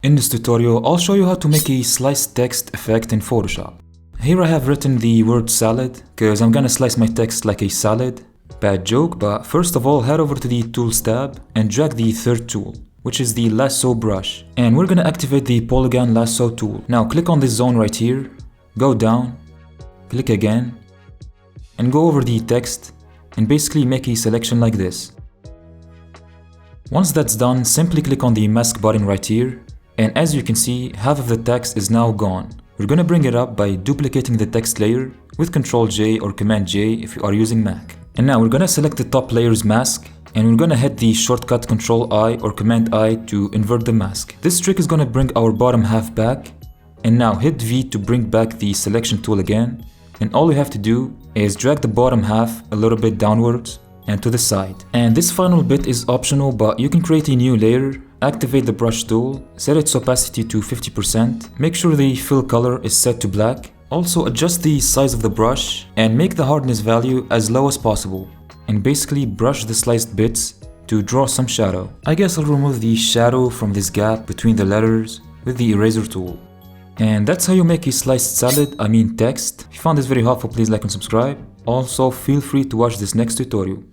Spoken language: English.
In this tutorial, I'll show you how to make a sliced text effect in Photoshop. Here I have written the word salad, because I'm gonna slice my text like a salad. Bad joke, but first of all, head over to the Tools tab and drag the third tool, which is the lasso brush. And we're gonna activate the polygon lasso tool. Now click on this zone right here, go down, click again, and go over the text, and basically make a selection like this. Once that's done, simply click on the mask button right here, and as you can see, half of the text is now gone. We're gonna bring it up by duplicating the text layer with Ctrl J or Command J if you are using Mac. And now we're gonna select the top layer's mask, and we're gonna hit the shortcut Ctrl I or Command I to invert the mask. This trick is gonna bring our bottom half back, and now hit V to bring back the selection tool again, and all you have to do is drag the bottom half a little bit downwards and to the side. And this final bit is optional, but you can create a new layer, activate the brush tool, set its opacity to 50%, make sure the fill color is set to black, also adjust the size of the brush and make the hardness value as low as possible, and basically brush the sliced bits to draw some shadow. I guess I'll remove the shadow from this gap between the letters with the eraser tool. And that's how you make a sliced salad, text. If you found this very helpful, please like and subscribe. Also, feel free to watch this next tutorial.